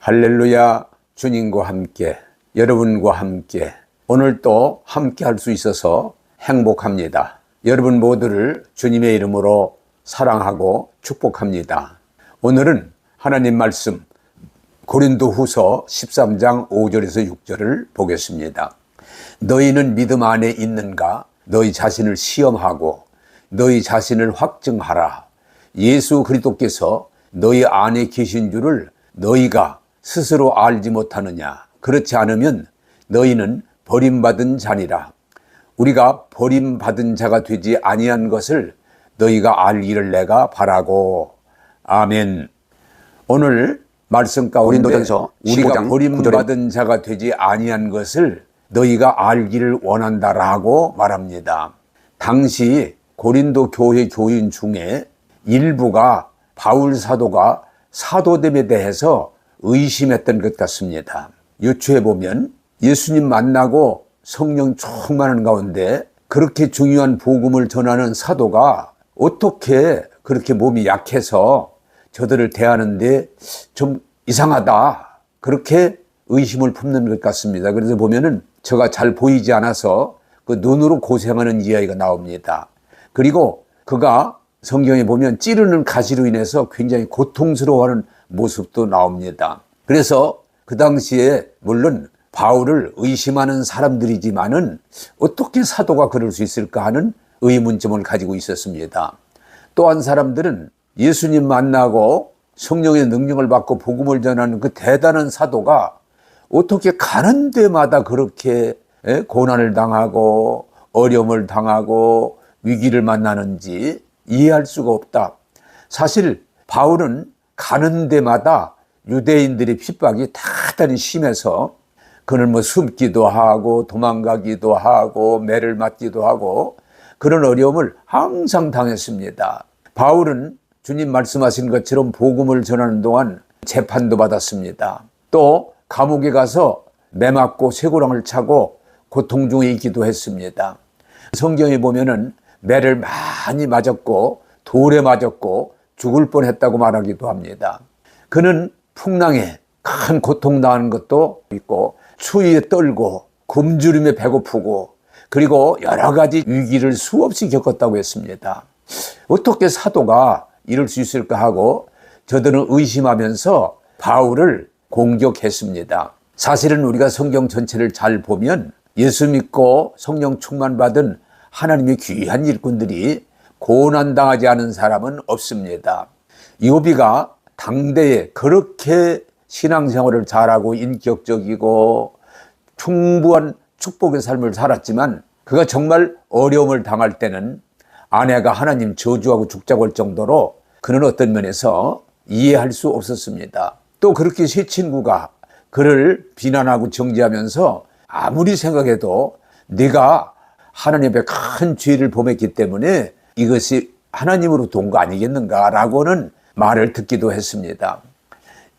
할렐루야. 주님과 함께, 여러분과 함께, 오늘 또 함께 할 수 있어서 행복합니다. 여러분 모두를 주님의 이름으로 사랑하고 축복합니다. 오늘은 하나님 말씀 고린도후서 13장 5절에서 6절을 보겠습니다. 너희는 믿음 안에 있는가? 너희 자신을 시험하고 너희 자신을 확증하라. 예수 그리스도께서 너희 안에 계신 줄을 너희가 스스로 알지 못하느냐? 그렇지 않으면 너희는 버림받은 자니라. 우리가 버림받은 자가 되지 아니한 것을 너희가 알기를 내가 바라고. 아멘. 오늘 말씀 가운데 고린도전서 우리가 15장 버림받은 자가 되지 아니한 것을 너희가 알기를 원한다라고 말합니다. 당시 고린도 교회 교인 중에 일부가 바울 사도가 사도됨에 대해서 의심했던 것 같습니다. 유추해 보면 예수님 만나고 성령 충만한 가운데 그렇게 중요한 복음을 전하는 사도가 어떻게 그렇게 몸이 약해서 저들을 대하는데 좀 이상하다, 그렇게 의심을 품는 것 같습니다. 그래서 보면은 저가 잘 보이지 않아서 그 눈으로 고생하는 이야기가 나옵니다. 그리고 그가 성경에 보면 찌르는 가시로 인해서 굉장히 고통스러워하는 모습도 나옵니다. 그래서 그 당시에 물론 바울을 의심하는 사람들이지만은 어떻게 사도가 그럴 수 있을까 하는 의문점을 가지고 있었습니다. 또한 사람들은 예수님 만나고 성령의 능력을 받고 복음을 전하는 그 대단한 사도가 어떻게 가는 데마다 그렇게 고난을 당하고 어려움을 당하고 위기를 만나는지 이해할 수가 없다. 사실 바울은 가는 데마다 유대인들의 핍박이 대단히 심해서 그는 숨기도 하고 도망가기도 하고 매를 맞기도 하고 그런 어려움을 항상 당했습니다. 바울은 주님 말씀하신 것처럼 복음을 전하는 동안 재판도 받았습니다. 또 감옥에 가서 매 맞고 쇠고랑을 차고 고통 중에 있기도 했습니다. 성경에 보면은 매를 많이 맞았고 돌에 맞았고 죽을 뻔했다고 말하기도 합니다. 그는 풍랑에 큰 고통 당하는 것도 있고 추위에 떨고 굶주림에 배고프고 그리고 여러 가지 위기를 수없이 겪었다고 했습니다. 어떻게 사도가 이럴 수 있을까 하고 저들은 의심하면서 바울을 공격했습니다. 사실은 우리가 성경 전체를 잘 보면 예수 믿고 성령 충만 받은 하나님의 귀한 일꾼들이 고난당하지 않은 사람은 없습니다. 욥이가 당대에 그렇게 신앙생활을 잘하고 인격적이고 풍부한 축복의 삶을 살았지만 그가 정말 어려움을 당할 때는 아내가 하나님 저주하고 죽자고 할 정도로 그는 어떤 면에서 이해할 수 없었습니다. 또 그렇게 세 친구가 그를 비난하고 정죄하면서 아무리 생각해도 네가 하나님 앞에 큰 죄를 범했기 때문에 이것이 하나님으로부터 온 거 아니겠는가라고는 말을 듣기도 했습니다.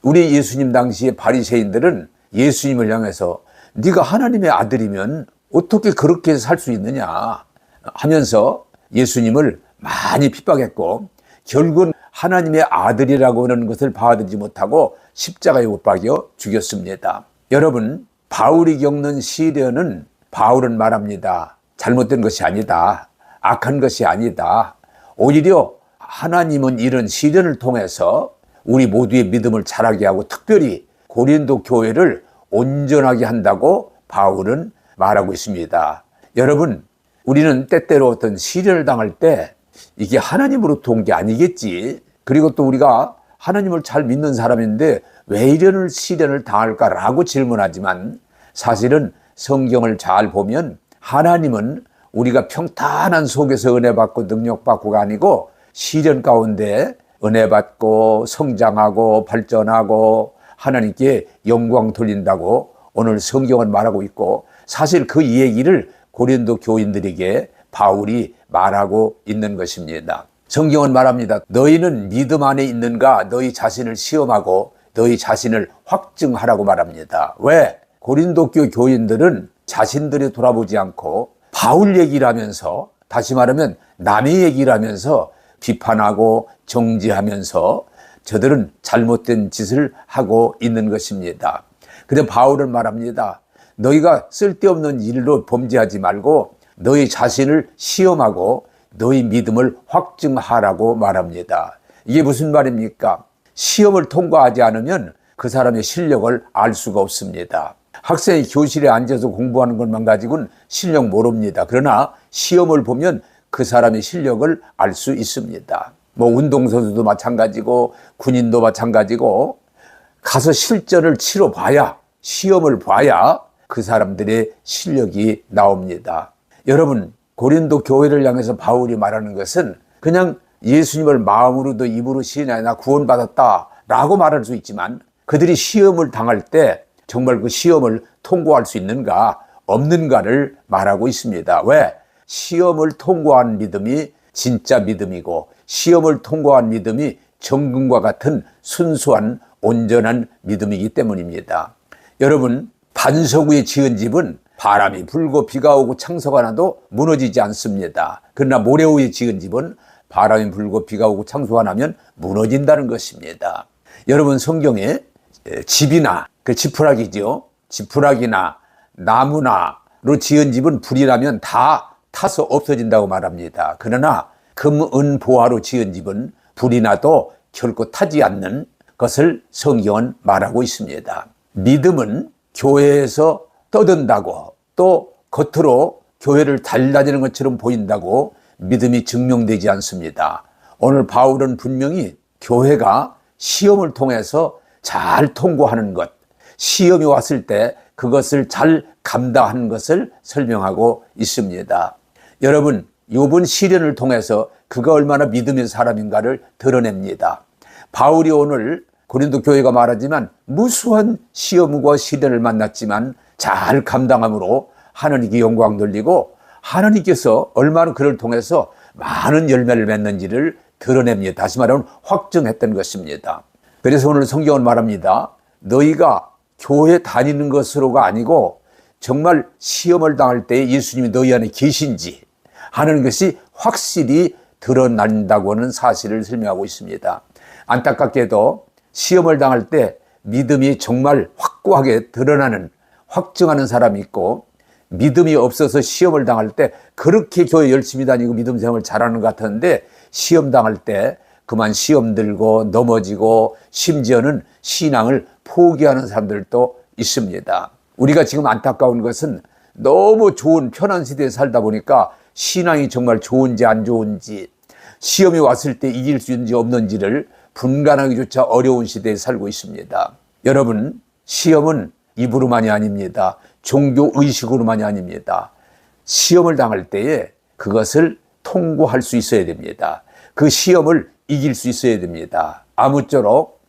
우리 예수님 당시의 바리새인들은 예수님을 향해서 네가 하나님의 아들이면 어떻게 그렇게 살 수 있느냐 하면서 예수님을 많이 핍박했고 결국은 하나님의 아들이라고 하는 것을 받아들이지 못하고 십자가에 못 박여 죽였습니다. 여러분, 바울이 겪는 시련은 바울은 말합니다. 잘못된 것이 아니다. 악한 것이 아니다. 오히려 하나님은 이런 시련을 통해서 우리 모두의 믿음을 자라게 하고 특별히 고린도 교회를 온전하게 한다고 바울은 말하고 있습니다. 여러분, 우리는 때때로 어떤 시련을 당할 때 이게 하나님으로부터 온 게 아니겠지. 그리고 또 우리가 하나님을 잘 믿는 사람인데 왜 이런 시련을 당할까라고 질문하지만 사실은 성경을 잘 보면 하나님은 우리가 평탄한 속에서 은혜 받고 능력 받고가 아니고 시련 가운데 은혜 받고 성장하고 발전하고 하나님께 영광 돌린다고 오늘 성경은 말하고 있고 사실 그 얘기를 고린도 교인들에게 바울이 말하고 있는 것입니다. 성경은 말합니다. 너희는 믿음 안에 있는가? 너희 자신을 시험하고 너희 자신을 확증하라고 말합니다. 왜? 고린도 교인들은 자신들이 돌아보지 않고 바울 얘기를 하면서, 다시 말하면 남의 얘기를 하면서 비판하고 정죄하면서 저들은 잘못된 짓을 하고 있는 것입니다. 그래서 바울은 말합니다. 너희가 쓸데없는 일로 범죄하지 말고 너희 자신을 시험하고 너희 믿음을 확증하라고 말합니다. 이게 무슨 말입니까? 시험을 통과하지 않으면 그 사람의 실력을 알 수가 없습니다. 학생이 교실에 앉아서 공부하는 것만 가지고는 실력 모릅니다. 그러나 시험을 보면 그 사람의 실력을 알 수 있습니다. 운동선수도 마찬가지고 군인도 마찬가지고 가서 실전을 치러 봐야, 시험을 봐야 그 사람들의 실력이 나옵니다. 여러분, 고린도 교회를 향해서 바울이 말하는 것은 그냥 예수님을 마음으로도 입으로 시인하여 나 구원받았다 라고 말할 수 있지만 그들이 시험을 당할 때 정말 그 시험을 통과할 수 있는가 없는가를 말하고 있습니다. 왜? 시험을 통과한 믿음이 진짜 믿음이고 시험을 통과한 믿음이 정금과 같은 순수한 온전한 믿음이기 때문입니다. 여러분, 반석 위에 지은 집은 바람이 불고 비가 오고 창소가 나도 무너지지 않습니다. 그러나 모래 위에 지은 집은 바람이 불고 비가 오고 창소가 나면 무너진다는 것입니다. 여러분, 성경에 집이나 그 지푸라기죠. 지푸라기나 나무나로 지은 집은 불이 나면 다 타서 없어진다고 말합니다. 그러나 금, 은, 보화로 지은 집은 불이 나도 결코 타지 않는 것을 성경은 말하고 있습니다. 믿음은 교회에서 떠든다고 또 겉으로 교회를 달라지는 것처럼 보인다고 믿음이 증명되지 않습니다. 오늘 바울은 분명히 교회가 시험을 통해서 잘 통과하는 것, 시험이 왔을 때 그것을 잘 감당하는 것을 설명하고 있습니다. 여러분, 욥은 시련을 통해서 그가 얼마나 믿음의 사람인가를 드러냅니다. 바울이 오늘 고린도 교회가 말하지만 무수한 시험과 시련을 만났지만 잘 감당함으로 하나님께 영광 돌리고 하나님께서 얼마나 그를 통해서 많은 열매를 맺는지를 드러냅니다. 다시 말하면 확증했던 것입니다. 그래서 오늘 성경은 말합니다. 너희가 교회 다니는 것으로가 아니고 정말 시험을 당할 때 예수님이 너희 안에 계신지 하는 것이 확실히 드러난다고 하는 사실을 설명하고 있습니다. 안타깝게도 시험을 당할 때 믿음이 정말 확고하게 드러나는, 확증하는 사람이 있고 믿음이 없어서 시험을 당할 때 그렇게 교회 열심히 다니고 믿음 생활을 잘하는 것 같았는데 시험 당할 때 그만 시험 들고 넘어지고 심지어는 신앙을 포기하는 사람들도 있습니다. 우리가 지금 안타까운 것은 너무 좋은 편한 시대에 살다 보니까 신앙이 정말 좋은지 안 좋은지 시험이 왔을 때 이길 수 있는지 없는지를 분간하기조차 어려운 시대에 살고 있습니다. 여러분, 시험은 입으로만이 아닙니다. 종교 의식으로만이 아닙니다. 시험을 당할 때에 그것을 통과할 수 있어야 됩니다. 그 시험을 이길 수 있어야 됩니다. 아무쪼록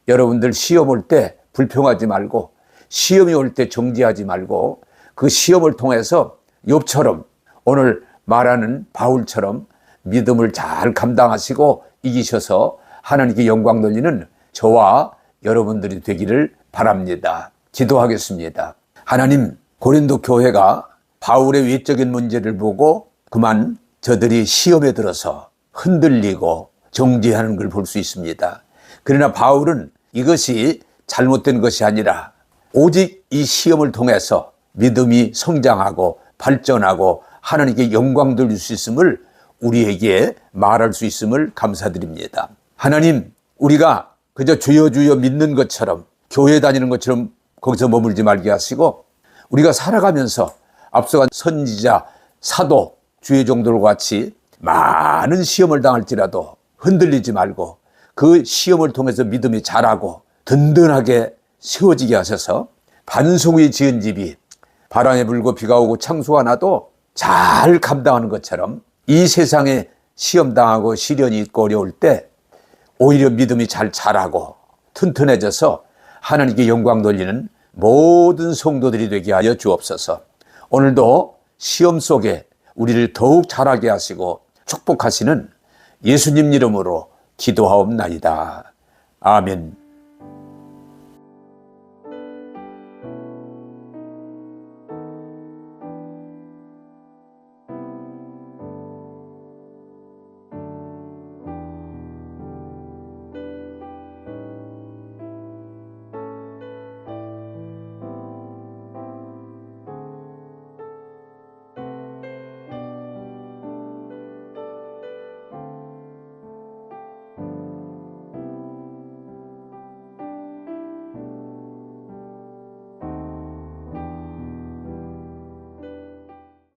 여러분들 시험 올 때 불평하지 말고 시험이 올 때 정죄하지 말고 그 시험을 통해서 욥처럼 오늘 말하는 바울처럼 믿음을 잘 감당하시고 이기셔서 하나님께 영광 돌리는 저와 여러분들이 되기를 바랍니다. 기도하겠습니다. 하나님, 고린도 교회가 바울의 외적인 문제를 보고 그만 저들이 시험에 들어서 흔들리고 정죄하는 걸 볼 수 있습니다. 그러나 바울은 이것이 잘못된 것이 아니라 오직 이 시험을 통해서 믿음이 성장하고 발전하고 하나님께 영광 돌릴 수 있음을 우리에게 말할 수 있음을 감사드립니다. 하나님, 우리가 그저 주여 주여 믿는 것처럼 교회 다니는 것처럼 거기서 머물지 말게 하시고 우리가 살아가면서 앞서간 선지자, 사도, 주의 종들과 같이 많은 시험을 당할지라도 흔들리지 말고 그 시험을 통해서 믿음이 자라고 든든하게 세워지게 하셔서 반석 위에 지은 집이 바람에 불고 비가 오고 창수가 나도 잘 감당하는 것처럼 이 세상에 시험당하고 시련이 있고 어려울 때 오히려 믿음이 잘 자라고 튼튼해져서 하나님께 영광 돌리는 모든 성도들이 되게 하여 주옵소서. 오늘도 시험 속에 우리를 더욱 잘하게 하시고 축복하시는 예수님 이름으로 기도하옵나이다. 아멘.